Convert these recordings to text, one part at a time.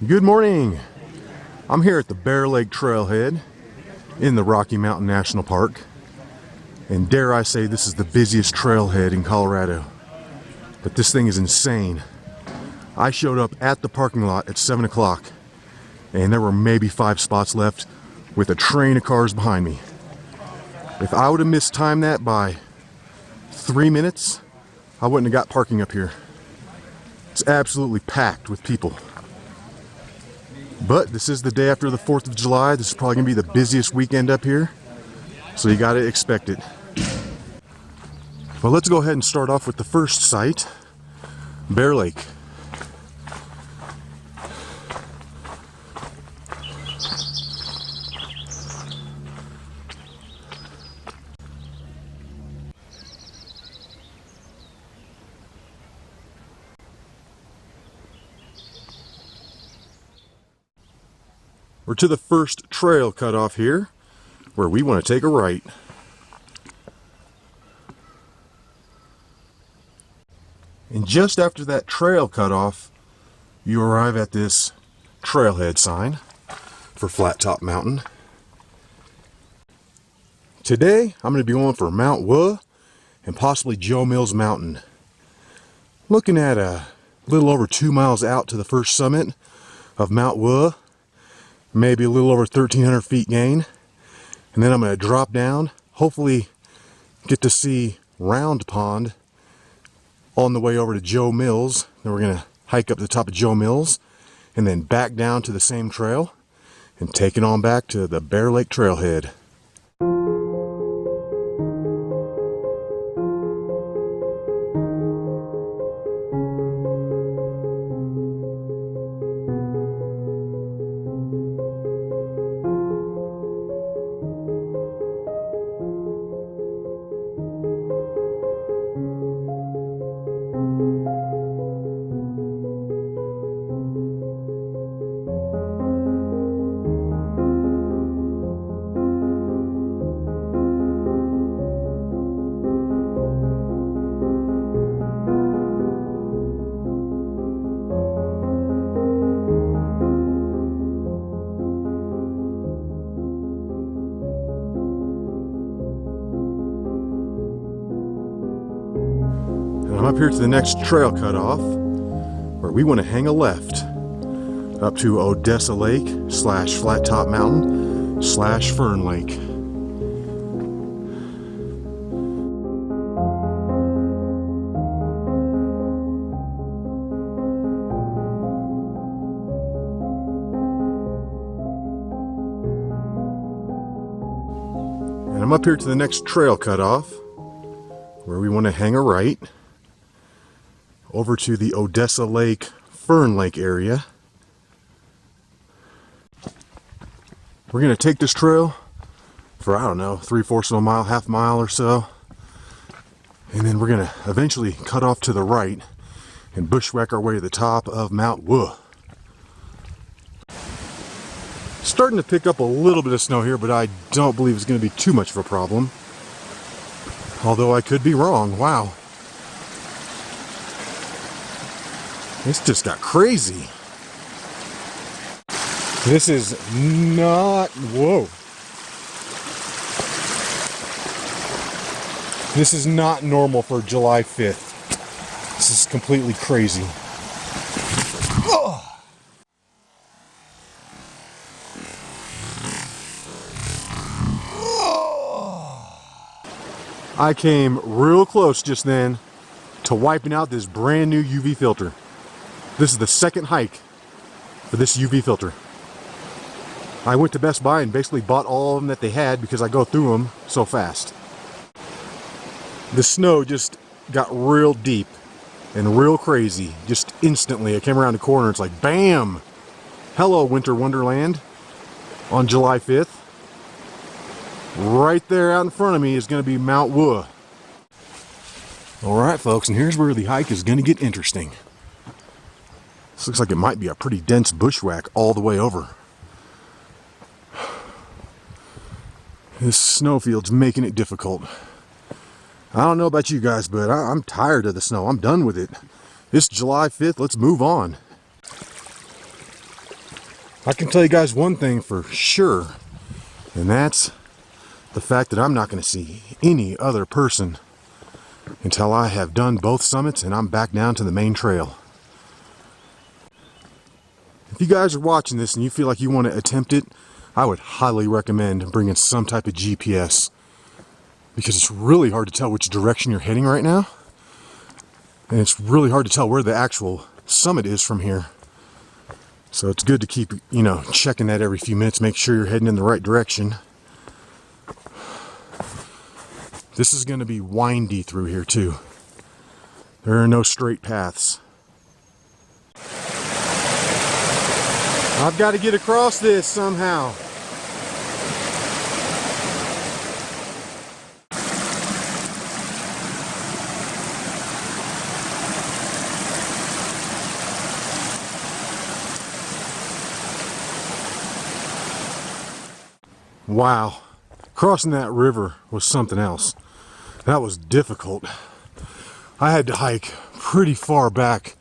Good morning. I'm here at the Bear Lake Trailhead in the Rocky Mountain National Park. And dare I say, this is the busiest trailhead in Colorado. But this thing is insane. I showed up at the parking lot at 7 o'clock and there were maybe 5 spots left with a train of cars behind me. If I would have mistimed that by 3 minutes, I wouldn't have got parking up here. It's absolutely packed with people. But this is the day after the 4th of July. This is probably going to be the busiest weekend up here. So you got to expect it. Well, let's go ahead and start off with the first site, Bear Lake. We're to the first trail cutoff here, where we want to take a right. And just after that trail cutoff, you arrive at this trailhead sign for Flat Top Mountain. Today, I'm going to be going for Mount Wuh and possibly Joe Mills Mountain. Looking at a little over 2 miles out to the first summit of Mount Wuh. Maybe a little over 1,300 feet gain. And then I'm going to drop down, hopefully get to see Round Pond on the way over to Joe Mills. Then we're going to hike up to the top of Joe Mills and then back down to the same trail and take it on back to the Bear Lake Trailhead. I'm up here to the next trail cutoff where we want to hang a left up to Odessa Lake / Flat Top Mountain / Fern Lake. And I'm up here to the next trail cutoff where we want to hang a right over to the Odessa Lake, Fern Lake area. We're going to take this trail for, I don't know, 3/4 of a mile, half mile or so. And then we're going to eventually cut off to the right and bushwhack our way to the top of Mount Wuh. Starting to pick up a little bit of snow here, but I don't believe it's going to be too much of a problem. Although I could be wrong. Wow. This just got crazy. This is not, whoa. This is not normal for July 5th. This is completely crazy. Oh. I came real close just then to wiping out this brand new UV filter. This is the second hike for this UV filter. I went to Best Buy and basically bought all of them that they had because I go through them so fast. The snow just got real deep and real crazy just instantly. I came around the corner, it's like bam! Hello, Winter Wonderland on July 5th. Right there out in front of me is going to be Mount Wuh. Alright folks, and here's where the hike is going to get interesting. This looks like it might be a pretty dense bushwhack all the way over. This snowfield's making it difficult. I don't know about you guys, but I'm tired of the snow. I'm done with it. It's July 5th. Let's move on. I can tell you guys one thing for sure, and that's the fact that I'm not going to see any other person until I have done both summits and I'm back down to the main trail. If you guys are watching this and you feel like you want to attempt it, I would highly recommend bringing some type of GPS, because it's really hard to tell which direction you're heading right now, and it's really hard to tell where the actual summit is from here. So it's good to keep, checking that every few minutes, make sure you're heading in the right direction. This is going to be windy through here too. There are no straight paths. I've got to get across this somehow. Wow, crossing that river was something else. That was difficult. I had to hike pretty far back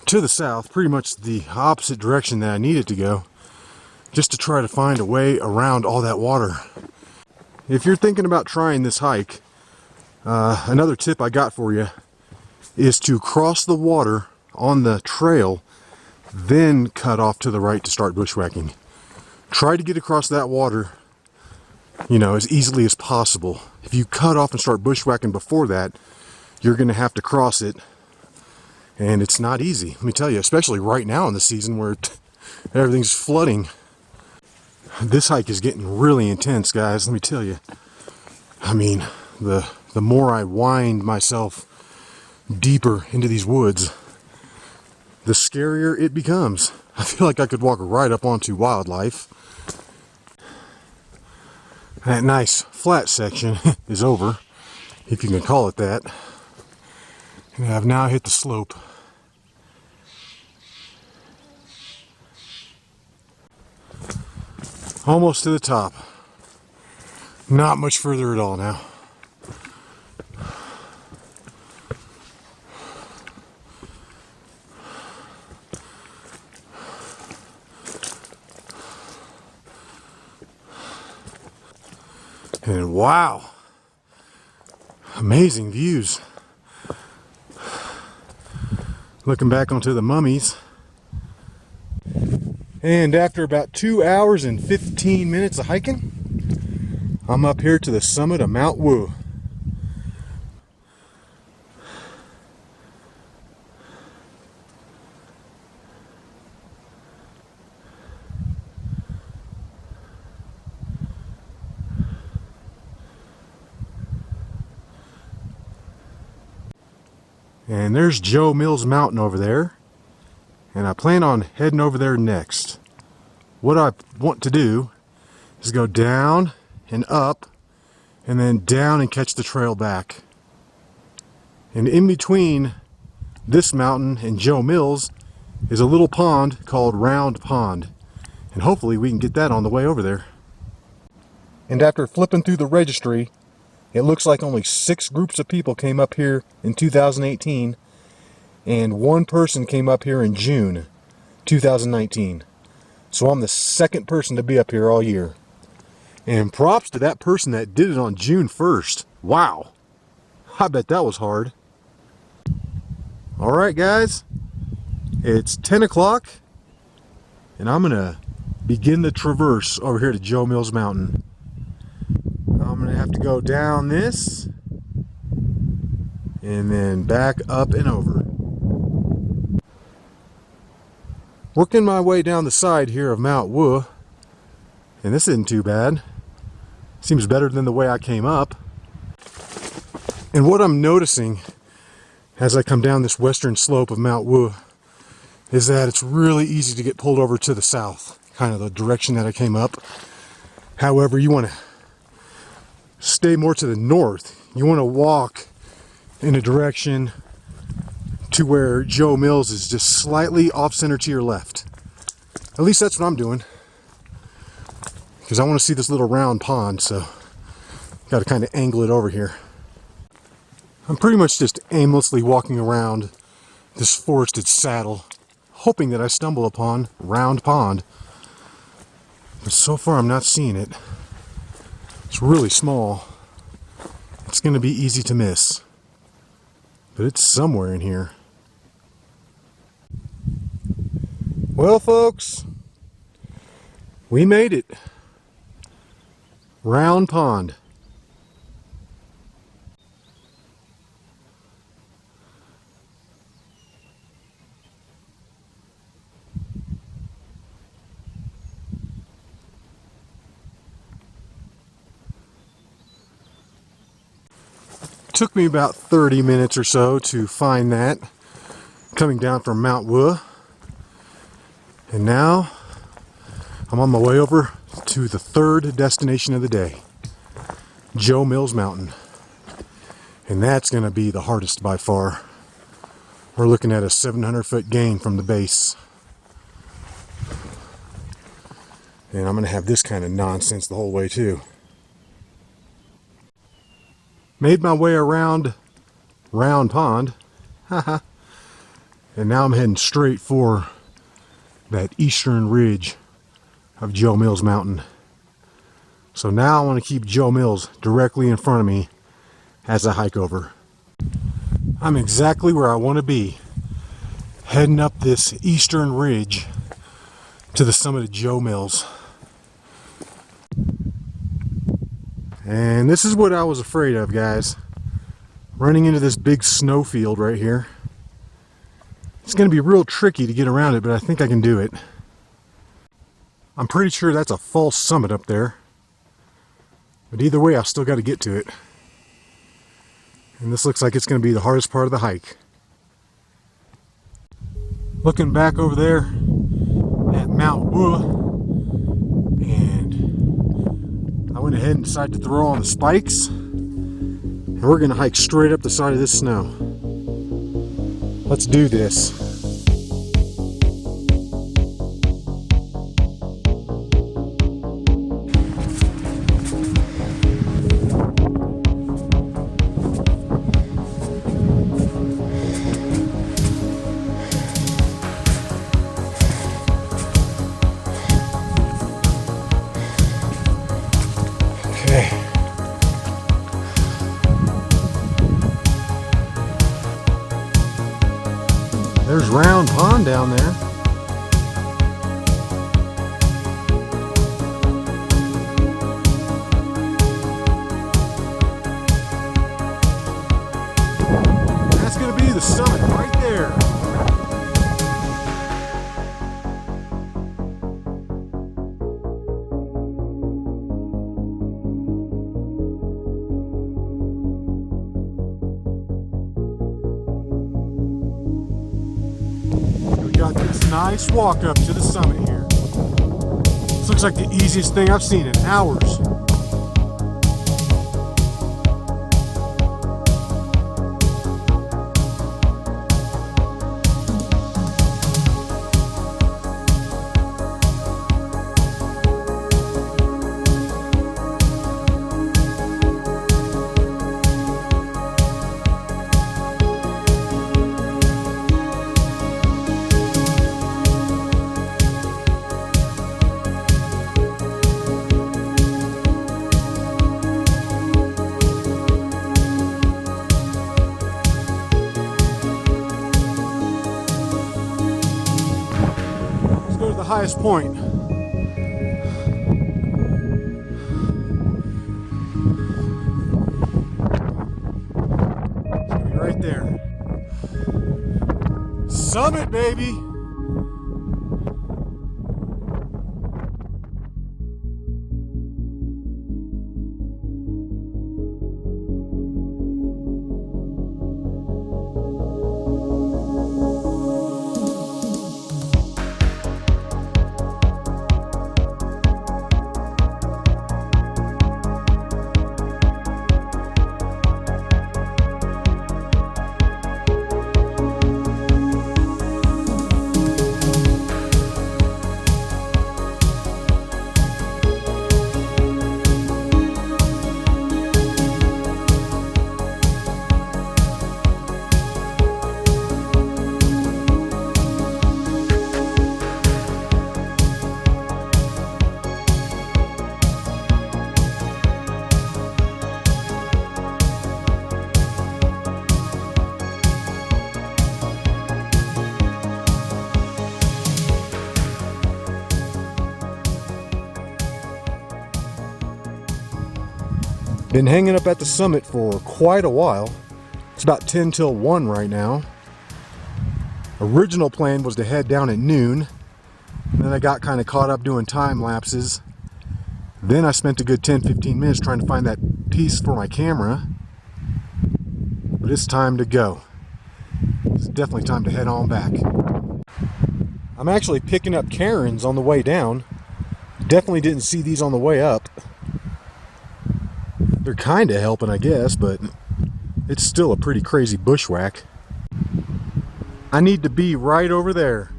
to the south, pretty much the opposite direction that I needed to go, just to try to find a way around all that water. If you're thinking about trying this hike, another tip I got for you is to cross the water on the trail, then cut off to the right to start bushwhacking. Try to get across that water, as easily as possible. If you cut off and start bushwhacking before that, you're going to have to cross it, and it's not easy, let me tell you, especially right now in the season where everything's flooding. This hike is getting really intense, guys, let me tell you. I mean, the more I wind myself deeper into these woods, the scarier it becomes. I feel like I could walk right up onto wildlife. That nice flat section is over, if you can call it that. And I've now hit the slope. Almost to the top. Not much further at all now. And wow, amazing views. Looking back onto the mummies. And after about 2 hours and 15 minutes of hiking, I'm up here to the summit of Mount Wuh. And there's Joe Mills Mountain over there. And I plan on heading over there next. What I want to do is go down and up, and then down and catch the trail back. And in between this mountain and Joe Mills is a little pond called Round Pond. And hopefully we can get that on the way over there. And after flipping through the registry, it looks like only 6 groups of people came up here in 2018, and 1 person came up here in June 2019. So I'm the 2nd person to be up here all year. And props to that person that did it on June 1st. Wow. I bet that was hard. Alright guys, it's 10 o'clock, and I'm going to begin the traverse over here to Joe Mills Mountain. I'm going to have to go down this, and then back up and over. Working my way down the side here of Mount Wuh, and this isn't too bad. Seems better than the way I came up. And what I'm noticing as I come down this western slope of Mount Wuh is that it's really easy to get pulled over to the south, kind of the direction that I came up. However, you want to stay more to the north. You want to walk in a direction to where Joe Mills is just slightly off center to your left. At least that's what I'm doing, because I want to see this little round pond, so got to kind of angle it over here. I'm pretty much just aimlessly walking around this forested saddle, hoping that I stumble upon Round Pond. But so far I'm not seeing it. It's really small. It's going to be easy to miss. But it's somewhere in here. Well, folks, we made it. Round Pond. Took me about 30 minutes or so to find that, coming down from Mount Wuh. And now I'm on my way over to the third destination of the day, Joe Mills Mountain. And that's going to be the hardest by far. We're looking at a 700-foot gain from the base. And I'm going to have this kind of nonsense the whole way too. Made my way around Round Pond. Haha. And now I'm heading straight for that eastern ridge of Joe Mills Mountain. So now I want to keep Joe Mills directly in front of me as I hike over. I'm exactly where I want to be, heading up this eastern ridge to the summit of Joe Mills. And this is what I was afraid of, guys. Running into this big snow field right here. It's going to be real tricky to get around it, but I think I can do it. I'm pretty sure that's a false summit up there. But either way, I've still got to get to it. And this looks like it's going to be the hardest part of the hike. Looking back over there at Mount Wuh, and I went ahead and decided to throw on the spikes, and we're going to hike straight up the side of this snow. Let's do this. There's Round Pond down there. That's going to be the summit right there. Got this nice walk up to the summit here. This looks like the easiest thing I've seen in hours. Highest point. It's gonna be right there. Summit, baby! Been hanging up at the summit for quite a while. It's about 10 till 1 right now. Original plan was to head down at noon. Then I got kind of caught up doing time lapses. Then I spent a good 10-15 minutes trying to find that piece for my camera. But it's time to go. It's definitely time to head on back. I'm actually picking up Karens on the way down. Definitely didn't see these on the way up. They're kind of helping, I guess, but it's still a pretty crazy bushwhack. I need to be right over there.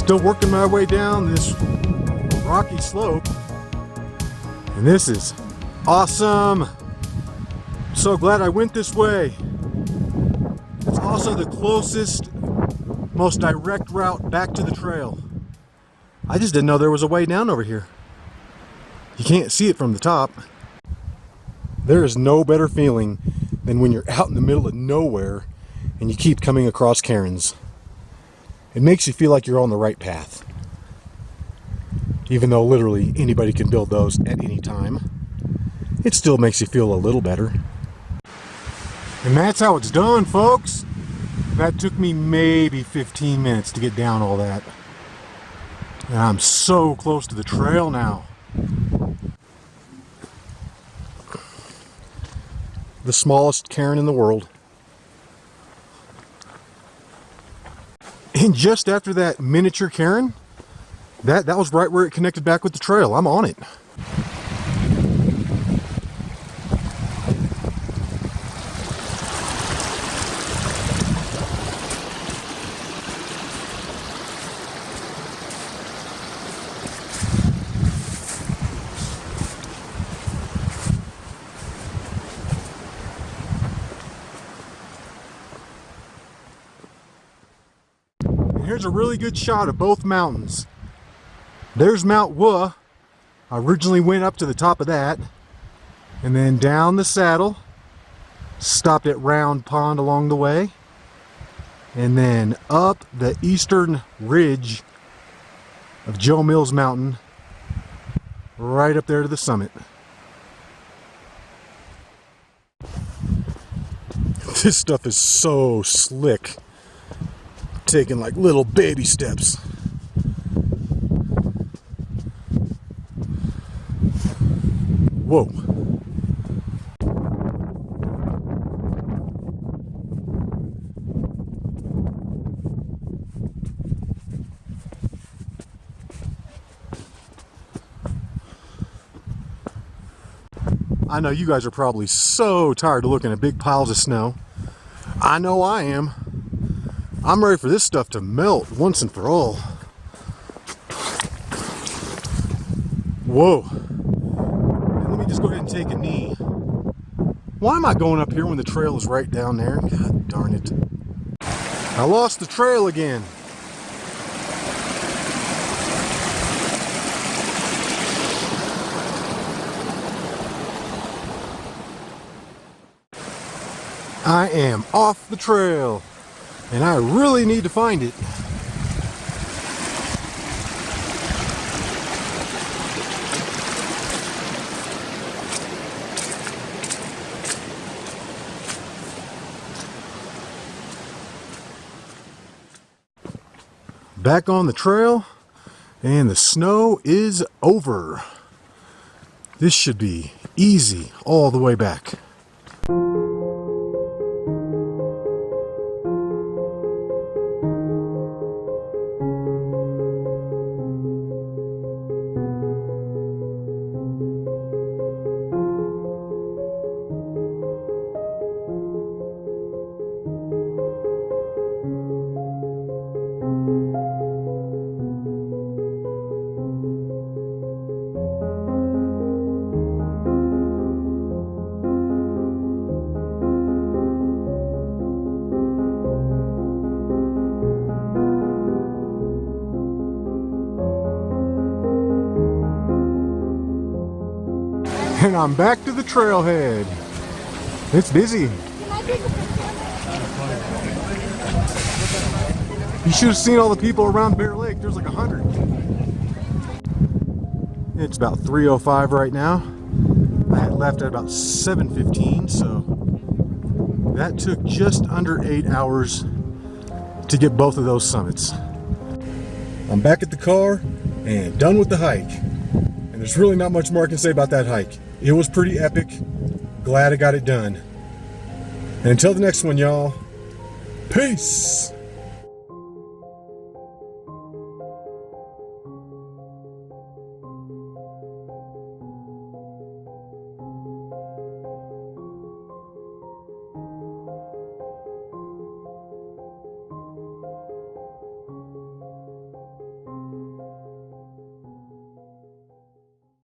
Still working my way down this rocky slope, and this is awesome. I'm so glad I went this way. It's also the closest, most direct route back to the trail. I just didn't know there was a way down over here. You can't see it from the top. There is no better feeling than when you're out in the middle of nowhere and you keep coming across cairns. It makes you feel like you're on the right path. Even though literally anybody can build those at any time, it still makes you feel a little better. And that's how it's done, folks. That took me maybe 15 minutes to get down all that. And I'm so close to the trail now. The smallest cairn in the world. And just after that miniature cairn, that was right where it connected back with the trail. I'm on it. Here's a really good shot of both mountains. There's Mount Wuh. I originally went up to the top of that, and then down the saddle, stopped at Round Pond along the way, and then up the eastern ridge of Joe Mills Mountain, right up there to the summit. This stuff is so slick. Taking like little baby steps. Whoa. I know you guys are probably so tired of looking at big piles of snow. I know I am. I'm ready for this stuff to melt once and for all. Whoa. And let me just go ahead and take a knee. Why am I going up here when the trail is right down there? God darn it. I lost the trail again. I am off the trail. And I really need to find it. Back on the trail, and the snow is over. This should be easy all the way back. And I'm back to the trailhead. It's busy. You should have seen all the people around Bear Lake. There's like 100. It's about 3:05 right now. I had left at about 7:15, so that took just under 8 hours to get both of those summits. I'm back at the car and done with the hike. And there's really not much more I can say about that hike. It was pretty epic. Glad I got it done. And until the next one, y'all, peace!